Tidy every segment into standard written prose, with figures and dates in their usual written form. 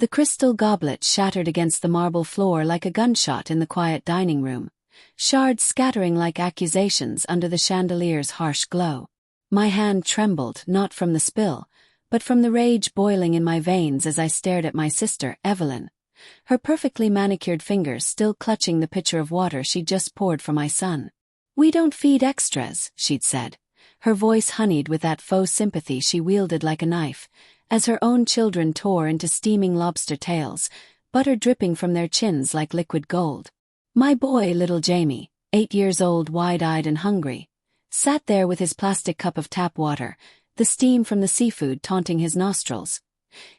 The crystal goblet shattered against the marble floor like a gunshot in the quiet dining room, shards scattering like accusations under the chandelier's harsh glow. My hand trembled, not from the spill, but from the rage boiling in my veins as I stared at my sister, Evelyn, her perfectly manicured fingers still clutching the pitcher of water she'd just poured for my son. "We don't feed extras," she'd said, her voice honeyed with that faux sympathy she wielded like a knife, as her own children tore into steaming lobster tails, butter dripping from their chins like liquid gold. My boy, little Jamie, 8 years old, wide-eyed and hungry, sat there with his plastic cup of tap water, the steam from the seafood taunting his nostrils,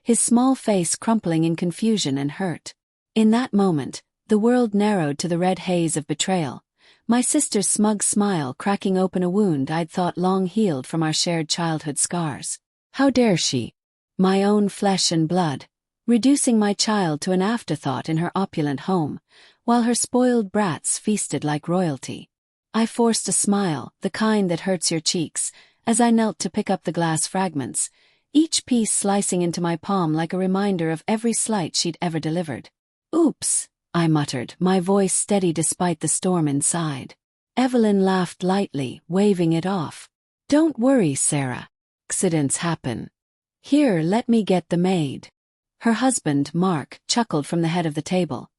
his small face crumpling in confusion and hurt. In that moment, the world narrowed to the red haze of betrayal, my sister's smug smile cracking open a wound I'd thought long healed from our shared childhood scars. How dare she, my own flesh and blood, reducing my child to an afterthought in her opulent home, while her spoiled brats feasted like royalty. I forced a smile, the kind that hurts your cheeks, as I knelt to pick up the glass fragments, each piece slicing into my palm like a reminder of every slight she'd ever delivered. "Oops," I muttered, my voice steady despite the storm inside. Evelyn laughed lightly, waving it off. "Don't worry, Sarah. Accidents happen. Here, let me get the maid." Her husband, Mark, chuckled from the head of the table,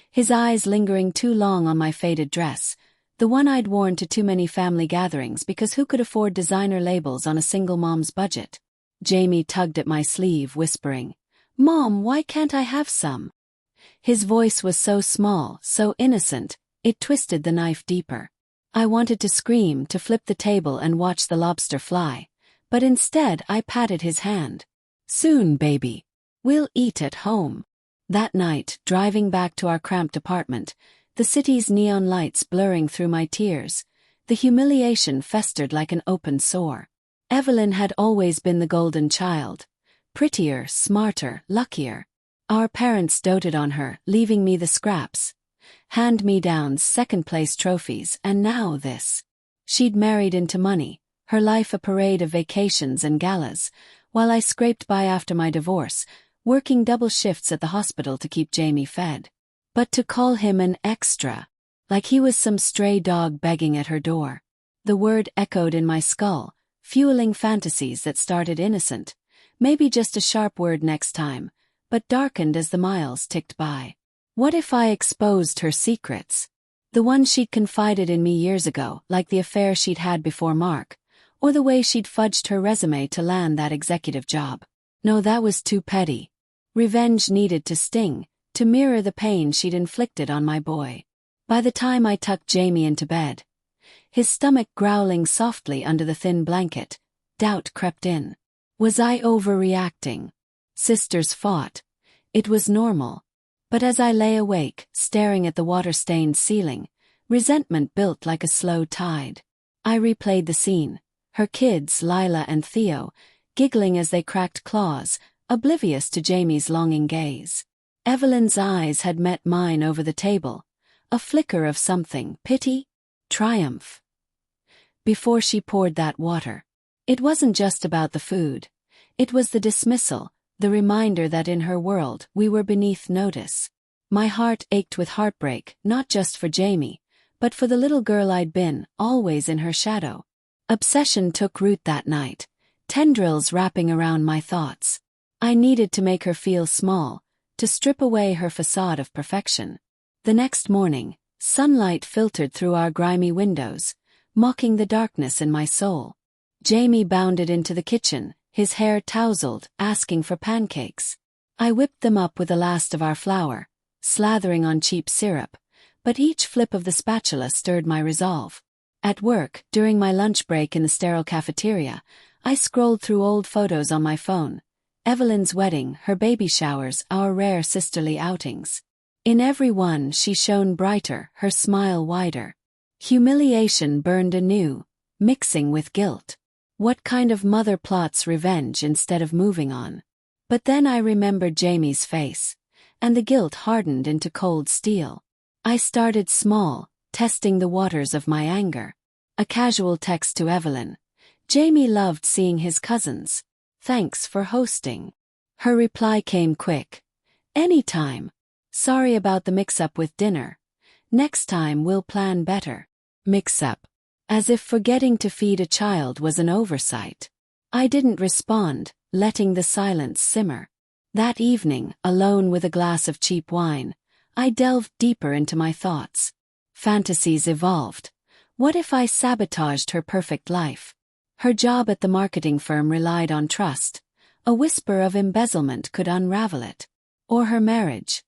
his eyes lingering too long on my faded dress, the one I'd worn to too many family gatherings because who could afford designer labels on a single mom's budget? Jamie tugged at my sleeve, whispering, "Mom, why can't I have some?" His voice was so small, so innocent, it twisted the knife deeper. I wanted to scream, to flip the table and watch the lobster fly, but instead I patted his hand. "Soon, baby. We'll eat at home." That night, driving back to our cramped apartment, the city's neon lights blurring through my tears, the humiliation festered like an open sore. Evelyn had always been the golden child, prettier, smarter, luckier. Our parents doted on her, leaving me the scraps, hand-me-downs, second-place trophies, and now this. She'd married into money, her life a parade of vacations and galas, while I scraped by after my divorce, working double shifts at the hospital to keep Jamie fed. But to call him an extra, like he was some stray dog begging at her door. The word echoed in my skull, fueling fantasies that started innocent, maybe just a sharp word next time, but darkened as the miles ticked by. What if I exposed her secrets? The ones she'd confided in me years ago, like the affair she'd had before Mark, or the way she'd fudged her resume to land that executive job. No, that was too petty. Revenge needed to sting, to mirror the pain she'd inflicted on my boy. By the time I tucked Jamie into bed, his stomach growling softly under the thin blanket, doubt crept in. Was I overreacting? Sisters fought. It was normal. But as I lay awake, staring at the water-stained ceiling, resentment built like a slow tide. I replayed the scene, her kids, Lila and Theo, giggling as they cracked claws, oblivious to Jamie's longing gaze. Evelyn's eyes had met mine over the table, a flicker of something, pity, triumph. Before she poured that water, it wasn't just about the food. It was the dismissal, the reminder that in her world we were beneath notice. My heart ached with heartbreak, not just for Jamie, but for the little girl I'd been, always in her shadow. Obsession took root that night, tendrils wrapping around my thoughts. I needed to make her feel small, to strip away her facade of perfection. The next morning, sunlight filtered through our grimy windows, mocking the darkness in my soul. Jamie bounded into the kitchen, his hair tousled, asking for pancakes. I whipped them up with the last of our flour, slathering on cheap syrup, but each flip of the spatula stirred my resolve. At work, during my lunch break in the sterile cafeteria, I scrolled through old photos on my phone. Evelyn's wedding, her baby showers, our rare sisterly outings. In every one she shone brighter, her smile wider. Humiliation burned anew, mixing with guilt. What kind of mother plots revenge instead of moving on? But then I remembered Jamie's face, and the guilt hardened into cold steel. I started small, testing the waters of my anger. A casual text to Evelyn. Jamie loved seeing his cousins. Thanks for hosting. Her reply came quick. Anytime. Sorry about the mix-up with dinner. Next time we'll plan better. Mix-up. As if forgetting to feed a child was an oversight. I didn't respond, letting the silence simmer. That evening, alone with a glass of cheap wine, I delved deeper into my thoughts. Fantasies evolved. What if I sabotaged her perfect life? Her job at the marketing firm relied on trust. A whisper of embezzlement could unravel it. Or her marriage.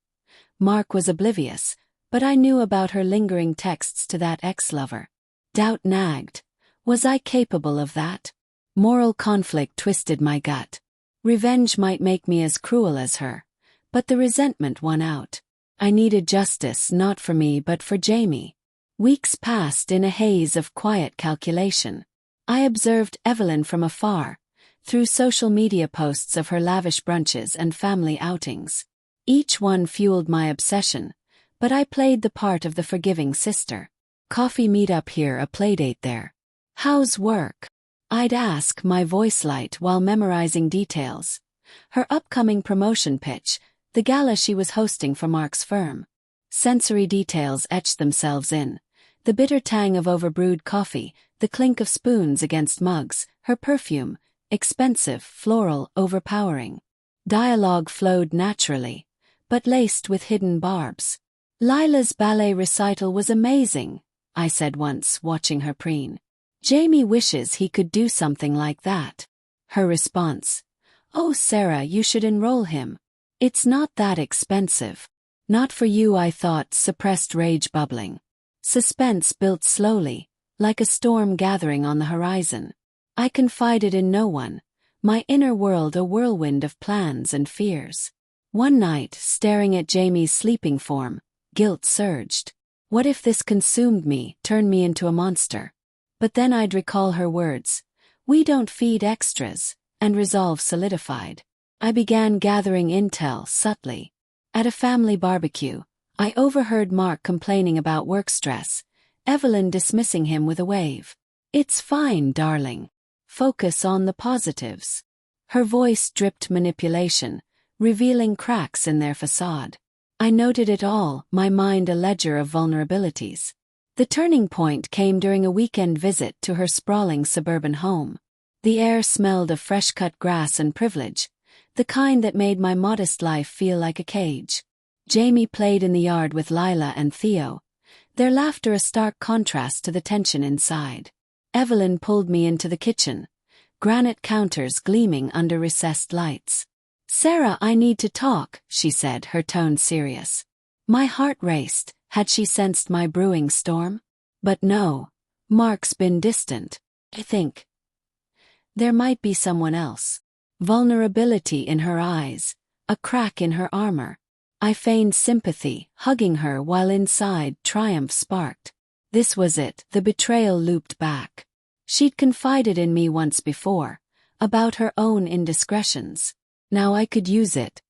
Mark was oblivious, but I knew about her lingering texts to that ex-lover. Doubt nagged. Was I capable of that? Moral conflict twisted my gut. Revenge might make me as cruel as her, but the resentment won out. I needed justice not for me but for Jamie. Weeks passed in a haze of quiet calculation. I observed Evelyn from afar, through social media posts of her lavish brunches and family outings. Each one fueled my obsession, but I played the part of the forgiving sister. Coffee meet up here, a playdate there. How's work? I'd ask, my voice light while memorizing details. Her upcoming promotion pitch, the gala she was hosting for Mark's firm. Sensory details etched themselves in. The bitter tang of overbrewed coffee, the clink of spoons against mugs, her perfume, expensive, floral, overpowering. Dialogue flowed naturally, but laced with hidden barbs. Lila's ballet recital was amazing, I said once, watching her preen. Jamie wishes he could do something like that. Her response. Oh, Sarah, you should enroll him. It's not that expensive. Not for you, I thought, suppressed rage bubbling. Suspense built slowly, like a storm gathering on the horizon. I confided in no one, my inner world a whirlwind of plans and fears. One night, staring at Jamie's sleeping form, guilt surged. What if this consumed me, turned me into a monster? But then I'd recall her words. We don't feed extras, and resolve solidified. I began gathering intel subtly. At a family barbecue, I overheard Mark complaining about work stress, Evelyn dismissing him with a wave. It's fine, darling. Focus on the positives. Her voice dripped manipulation, revealing cracks in their facade. I noted it all, my mind a ledger of vulnerabilities. The turning point came during a weekend visit to her sprawling suburban home. The air smelled of fresh-cut grass and privilege, the kind that made my modest life feel like a cage. Jamie played in the yard with Lila and Theo, their laughter a stark contrast to the tension inside. Evelyn pulled me into the kitchen, granite counters gleaming under recessed lights. Sarah, I need to talk, she said, her tone serious. My heart raced. Had she sensed my brewing storm? But no. Mark's been distant. I think there might be someone else. Vulnerability in her eyes, a crack in her armor. I feigned sympathy, hugging her while inside triumph sparked. This was it, the betrayal looped back. She'd confided in me once before, about her own indiscretions. Now I could use it.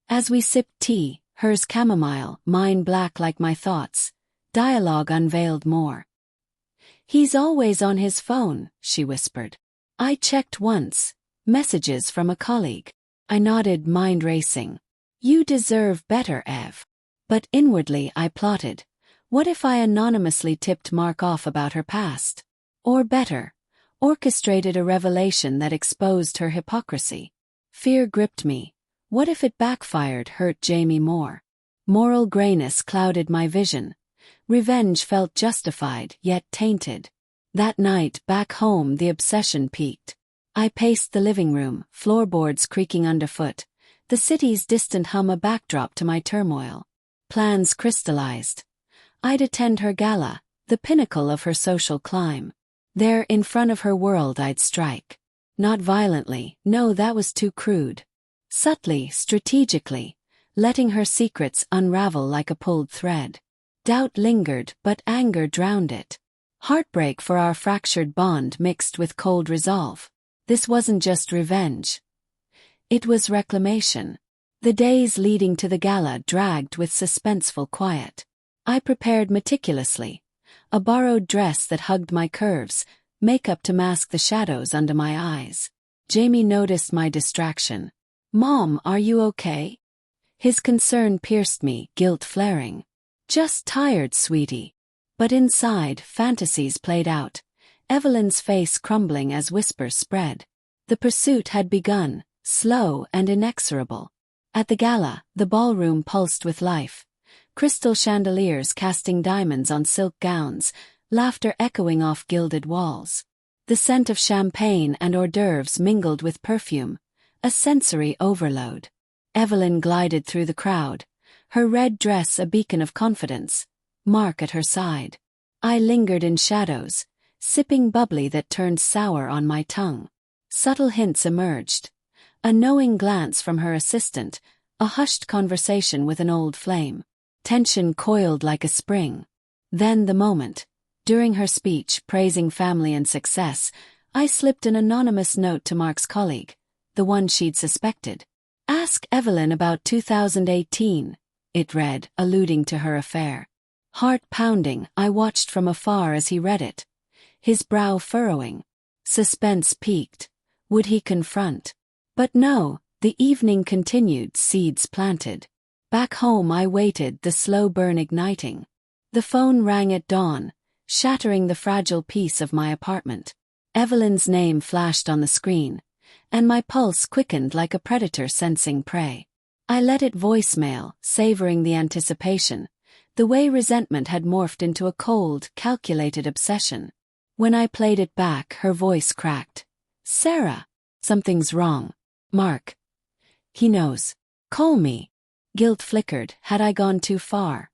As we sipped tea, hers chamomile, mine black like my thoughts, dialogue unveiled more. He's always on his phone, she whispered. I checked once. Messages from a colleague. I nodded, mind racing. You deserve better, Ev. But inwardly I plotted. What if I anonymously tipped Mark off about her past? Or better, orchestrated a revelation that exposed her hypocrisy. Fear gripped me. What if it backfired, hurt Jamie more? Moral grayness clouded my vision. Revenge felt justified, yet tainted. That night, back home, the obsession peaked. I paced the living room, floorboards creaking underfoot, the city's distant hum a backdrop to my turmoil. Plans crystallized. I'd attend her gala, the pinnacle of her social climb. There, in front of her world, I'd strike. Not violently, no, that was too crude. Subtly, strategically, letting her secrets unravel like a pulled thread. Doubt lingered, but anger drowned it. Heartbreak for our fractured bond mixed with cold resolve. This wasn't just revenge. It was reclamation. The days leading to the gala dragged with suspenseful quiet. I prepared meticulously. A borrowed dress that hugged my curves, makeup to mask the shadows under my eyes. Jamie noticed my distraction. Mom, are you okay? His concern pierced me, guilt flaring. Just tired, sweetie. But inside, fantasies played out, Evelyn's face crumbling as whispers spread. The pursuit had begun, slow and inexorable. At the gala, the ballroom pulsed with life. Crystal chandeliers casting diamonds on silk gowns, laughter echoing off gilded walls. The scent of champagne and hors d'oeuvres mingled with perfume, a sensory overload. Evelyn glided through the crowd, her red dress a beacon of confidence, Mark at her side. I lingered in shadows, sipping bubbly that turned sour on my tongue. Subtle hints emerged. A knowing glance from her assistant, a hushed conversation with an old flame. Tension coiled like a spring. Then the moment. During her speech praising family and success, I slipped an anonymous note to Mark's colleague, the one she'd suspected. "Ask Evelyn about 2018, it read, alluding to her affair. Heart pounding, I watched from afar as he read it. His brow furrowing. Suspense peaked. Would he confront? But no, the evening continued, seeds planted. Back home I waited, the slow burn igniting. The phone rang at dawn, shattering the fragile peace of my apartment. Evelyn's name flashed on the screen, and my pulse quickened like a predator sensing prey. I let it voicemail, savoring the anticipation, the way resentment had morphed into a cold, calculated obsession. When I played it back, her voice cracked. "Sarah, something's wrong. Mark. He knows. Call me." Guilt flickered, had I gone too far?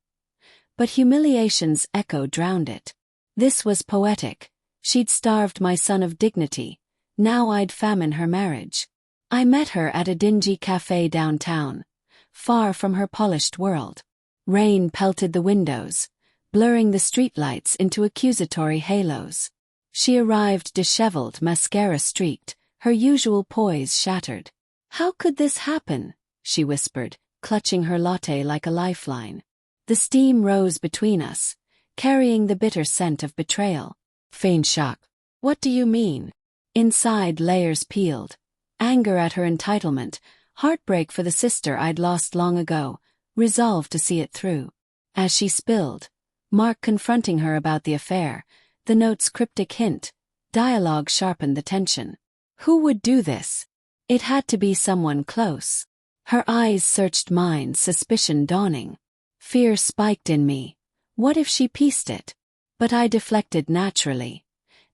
But humiliation's echo drowned it. This was poetic. She'd starved my son of dignity. Now I'd famine her marriage. I met her at a dingy cafe downtown, far from her polished world. Rain pelted the windows, blurring the streetlights into accusatory halos. She arrived disheveled, mascara streaked, her usual poise shattered. "How could this happen?" she whispered, clutching her latte like a lifeline. The steam rose between us, carrying the bitter scent of betrayal. Feigned shock. "What do you mean?" Inside, layers peeled. Anger at her entitlement, heartbreak for the sister I'd lost long ago, resolve to see it through. As she spilled, Mark confronting her about the affair, the note's cryptic hint, dialogue sharpened the tension. Who would do this? It had to be someone close. Her eyes searched mine, suspicion dawning. Fear spiked in me. What if she pieced it? But I deflected naturally.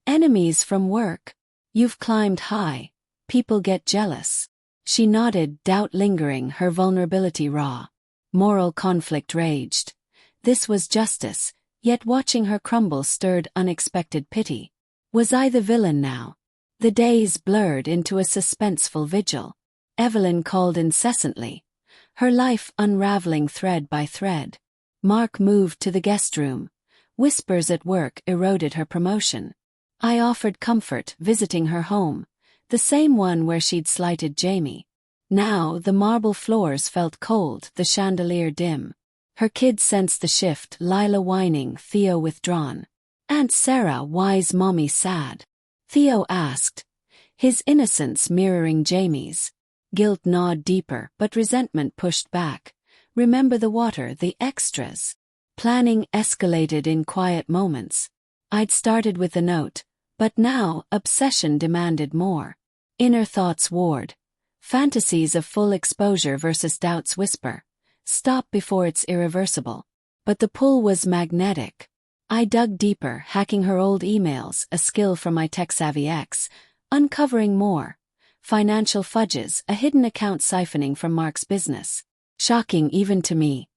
Enemies from work. You've climbed high. People get jealous. She nodded, doubt lingering, her vulnerability raw. Moral conflict raged. This was justice, yet watching her crumble stirred unexpected pity. Was I the villain now? The days blurred into a suspenseful vigil. Evelyn called incessantly, her life unraveling thread by thread. Mark moved to the guest room. Whispers at work eroded her promotion. I offered comfort, visiting her home, the same one where she'd slighted Jamie. Now the marble floors felt cold, the chandelier dim. Her kids sensed the shift, Lila whining, Theo withdrawn. Aunt Sarah, why's mommy sad? Theo asked, his innocence mirroring Jamie's. Guilt gnawed deeper, but resentment pushed back. Remember the water, the extras. Planning escalated in quiet moments. I'd started with a note, but now obsession demanded more. Inner thoughts warred. Fantasies of full exposure versus doubt's whisper. Stop before it's irreversible. But the pull was magnetic. I dug deeper, hacking her old emails, a skill from my tech-savvy ex, uncovering more. Financial fudges, a hidden account siphoning from Mark's business. Shocking even to me.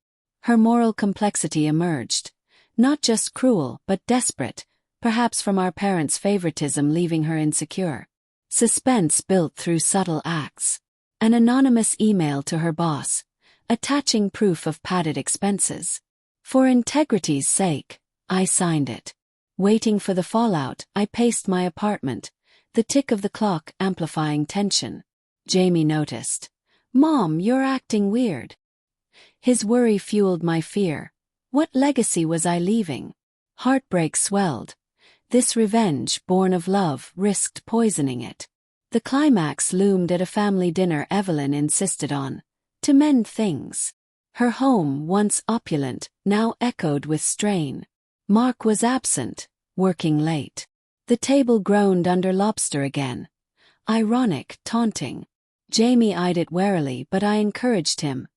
Her moral complexity emerged. Not just cruel, but desperate, perhaps from our parents' favoritism leaving her insecure. Suspense built through subtle acts. An anonymous email to her boss, attaching proof of padded expenses. For integrity's sake, I signed it. Waiting for the fallout, I paced my apartment, the tick of the clock amplifying tension. Jamie noticed. "Mom, you're acting weird." His worry fueled my fear. What legacy was I leaving? Heartbreak swelled. This revenge, born of love, risked poisoning it. The climax loomed at a family dinner Evelyn insisted on. to mend things. Her home, once opulent, now echoed with strain. Mark was absent, working late. The table groaned under Lobster again. Ironic, taunting. Jamie eyed it warily, but I encouraged him.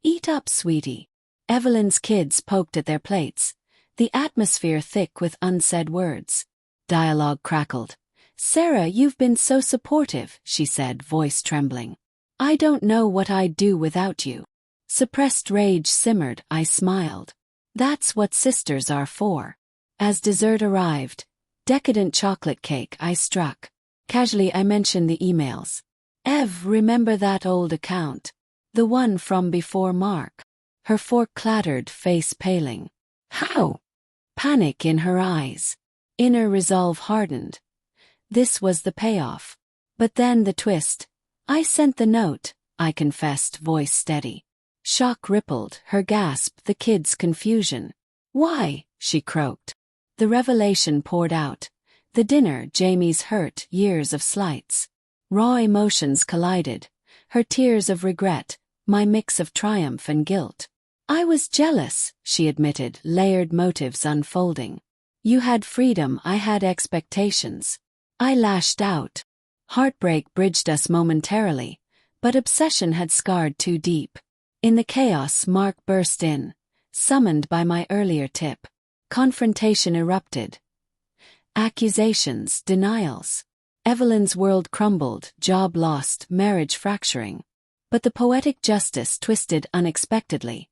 "Eat up, sweetie." Evelyn's kids poked at their plates, the atmosphere thick with unsaid words. Dialogue crackled. "Sarah, you've been so supportive," she said, voice trembling. "I don't know what I'd do without you." Suppressed rage simmered, I smiled. That's what sisters are for. As dessert arrived, decadent chocolate cake, I struck. Casually I mentioned the emails. "Ev, remember that old account? The one from before Mark?" Her fork clattered, face paling. "How?" Panic in her eyes. Inner resolve hardened. This was the payoff. But then the twist. "I sent the note," I confessed, voice steady. Shock rippled, her gasp, the kids' confusion. "Why?" she croaked. The revelation poured out. The dinner, Jamie's hurt, years of slights. Raw emotions collided. Her tears of regret, my mix of triumph and guilt. "I was jealous," she admitted, layered motives unfolding. "You had freedom, I had expectations." I lashed out. Heartbreak bridged us momentarily, but obsession had scarred too deep. In the chaos, Mark burst in, summoned by my earlier tip. Confrontation erupted. Accusations, denials. Evelyn's world crumbled, job lost, marriage fracturing. But the poetic justice twisted unexpectedly.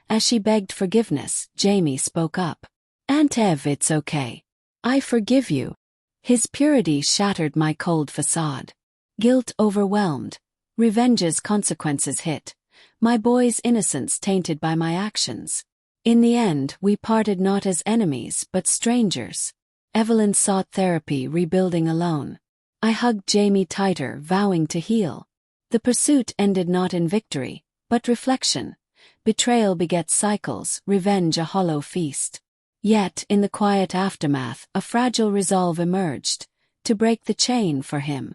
As she begged forgiveness, Jamie spoke up. "Aunt Ev, it's okay. I forgive you." His purity shattered my cold facade. Guilt overwhelmed. Revenge's consequences hit. My boy's innocence tainted by my actions. In the end, we parted not as enemies but strangers. Evelyn sought therapy, rebuilding alone. I hugged Jamie tighter, vowing to heal. The pursuit ended not in victory, but reflection. Betrayal begets cycles, revenge a hollow feast. Yet, in the quiet aftermath, a fragile resolve emerged, to break the chain for him.